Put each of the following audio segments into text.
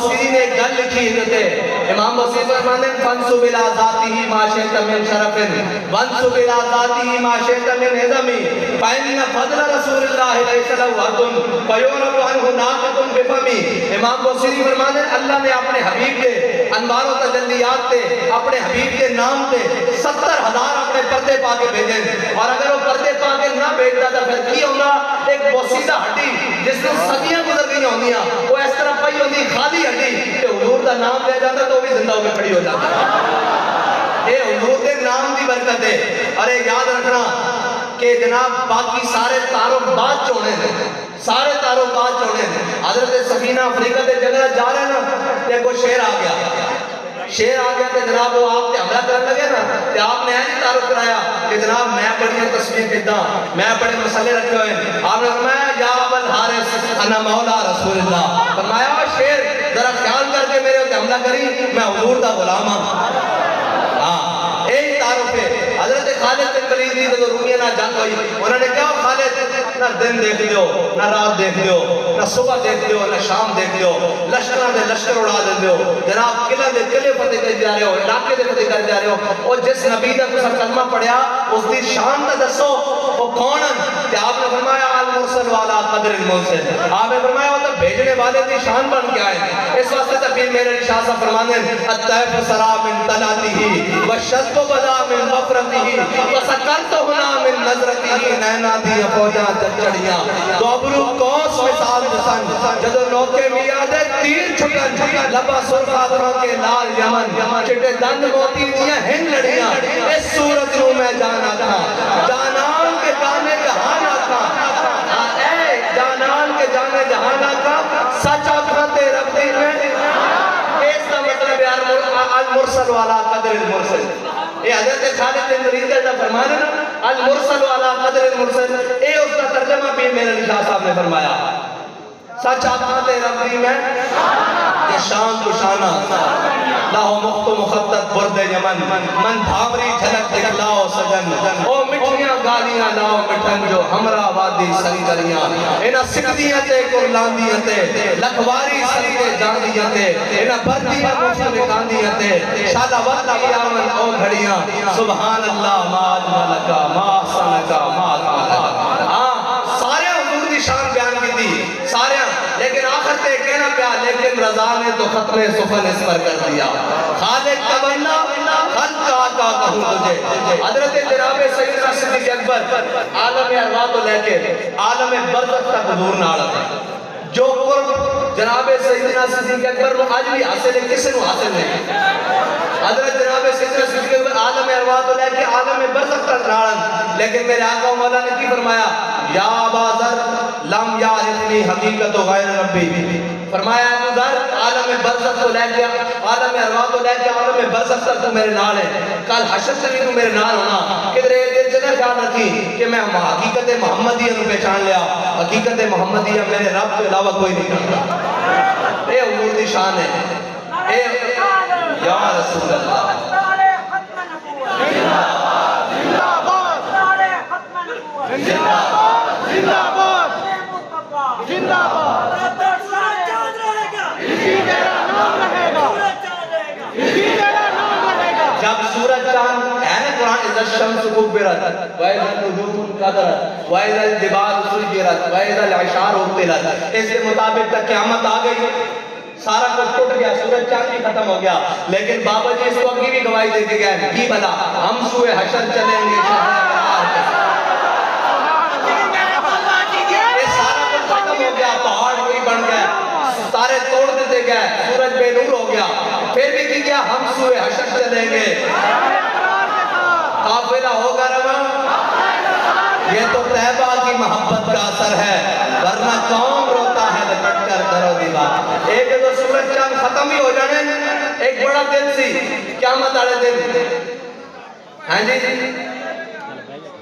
بصری نے گل لکھی حضرت امام بصری فرماتے ہیں فنسب الى ذاتہ ما شئت من شرف وانسب الى ذاتہ ما شئت من عظم فإن فضل رسول اللہ ليس له حد فيعرف عنه ناقة بفم. امام بصری فرماتے ہیں اللہ نے اپنے حبیب کے انوار و تجلیات تے اپنے حبیب کے نام تے 70,000 اپنے پردے پا کے بھیجے اور اگر وہ پردے پا کے نہ بھیجتا تھا پھر کی ہوگا ایک بوسیدہ ہڈی جس میں صدیاں گزر گئی ہوندیاں وہ اس طرح پئی ہوندی خالی ہڈی کہ حضور دا نام لے جاتا تو وہ بھی زندہ ہو کے کھڑی ہو جاتا. اے حضور کے نام دی برکت ہے. اور یاد رکھنا کہ جناب باقی سارے تعارف بعد چوڑے ہیں سارے تعارف بعد چوڑے ہیں. حضرت سفینہ افریقہ دے جگہ جا رہے ہیں نا کہ کوئی شیر آ گیا کہ جناب وہ آپ نے حملہ کرنے لگے نا کہ آپ نے ایسی تعارف کرایا کہ جناب میں بڑی تصویر کہتا میں بڑے مسئلے رکھے ہوئے آپ نے فرمایا یا ابا الحارث انا مولا رسول اللہ. فرمایا شیر ذرا خیال کر کے میرے اوپر حملہ کری میں حضور دا غلام ہوں. ہاں ایک تعارف ہے. حضرت خالد بن ولید دی جو رومیہ نہ جنگ ہوئی انہوں نے کہا خالد نہ دن دیکھ لیو نہ رات دیکھ لیو نہ صبح دیکھ لیو نہ شام دیکھ لیو لشکرہ دے لشکر اڑا دے لیو جناب قلعہ دے قلعے فتح کر جا رہے ہو علاقے دے فتح کر جا رہے ہو اور جس نبی دا تسا کلمہ پڑھیا اس دی شان تا دسو وہ کون کہ آپ نے فرمایا المرسل والا قدر المرسل. آپ نے فرمایا وہ تو بھیجنے والے دی شان بن کے آئے. اس واسطے تبیر میرے شاہ صاحب فرمانے الطیف سرا من طلاته والشذب بدا من غفرته وسکرت ہنا من نظرته نینا دی فوجاں چڑیاں دوبرو کوس مثال جسن جدو نوکے میاں دے تیر چھکن لبا سرخا کے لال یمن چٹے دند موتی دیاں ہن لڑیاں اس صورت رو میں جانا تھا جانان کے جانے جہانا تھا اے جانان کے جانے جہانا تھا سچا کھاتے رکھتے میں اس کا مطلب ہے المرسل والا قدر المرسل. یہ حضرت خالد بن ولید کا فرمانا نا المرسل والا قدر المرسل اے اس کا ترجمہ بھی میرے شاہ صاحب نے فرمایا سچ آتے ربی میں یہ شان تو شانہ لاہو مخت و مخطط برد یمن من دھامری جھلک دکھلاؤ سجن او مٹھیاں گالیاں لاؤ مٹھن جو ہمرا وادی سری دریاں انہا سکھدیاں تے قرلاندیاں تے لکھواری سری دے جاندیاں تے انہا بردیاں مفل کاندیاں تے شادہ وقت قیامت او گھڑیاں سبحان اللہ ما اجملکا ما احسنکا ما اکملکا. ہاں سارے حضور دی شان بیان کی تھی سارے لیکن آخر تے کہنا پیا لیکن رضا نے تو ختم سفن اس پر کر دیا. خالق تمنا خلق آقا کہوں تجھے. حضرت جناب سیدنا صدیق اکبر عالم ارواح تو لے کے عالم برزخ تک حضور نہ آڑا جو قرب جناب سیدنا صدیق اکبر وہ آج بھی حاصل ہے کسی کو حاصل نہیں. حضرت جناب سیدنا صدیق اکبر عالم ارواح تو لے کے عالم برزخ تک نہ آڑا لیکن میرے آقا مولا نے کی فرمایا یا ابا ذر لم یعرفنی حقیقت غیر ربی. فرمایا ابو ذر عالم برزخ تو لے کے عالم ارواح تو لے کے عالم برزخ تک تو میرے نال ہے کل حشر سے بھی تو میرے نال ہونا کدھر دل جگہ خیال رکھی کہ میں حقیقت محمدیہ کو پہچان لیا. حقیقت محمدیہ میرے رب کے علاوہ کوئی نہیں کرتا. اے حضور دی شان ہے. اے یا رسول اللہ جب سورج چاند ہے نا قرآن اذا الشمس کبرت واذا النجوم انکدرت واذا الجبال سجرت واذا العشار عطلت اس کے مطابق تک قیامت آ گئی سارا کچھ ٹوٹ گیا سورج چاند بھی ختم ہو گیا لیکن بابا جی اس کو اگلی بھی گواہی دے کے گئے کی بلا ہم سوئے حشر چلیں گے سارا کچھ ختم ہو گیا پہاڑ کوئی بن گیا سارے توڑ دیتے گئے سورج بے نور ہو گیا پھر بھی کی کیا ہم سوئے حشر چلیں گے قافلہ ہوگا رواں یہ تو طیبہ کی محبت کا اثر ہے ورنہ قوم روتا ہے لپٹ کر در و دیوار. ایک تو سورج چاند ختم ہی ہو جانے ایک بڑا دن سی قیامت آڑے دن ہاں جی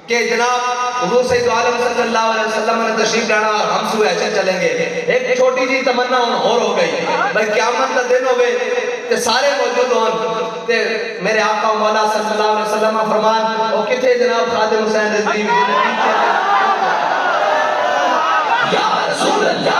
کہ جناب حضور سید عالم صلی اللہ علیہ وسلم نے تشریف لانا اور ہم سوئے حشر چلیں گے. ایک چھوٹی جی تمنا اور ہو گئی بھائی قیامت کا دن ہوئے کہ سارے موجود ہوں کہ میرے آقا مولا صلی اللہ علیہ وسلم فرمان اور کتھے جناب خادم حسین رضوی یا رسول اللہ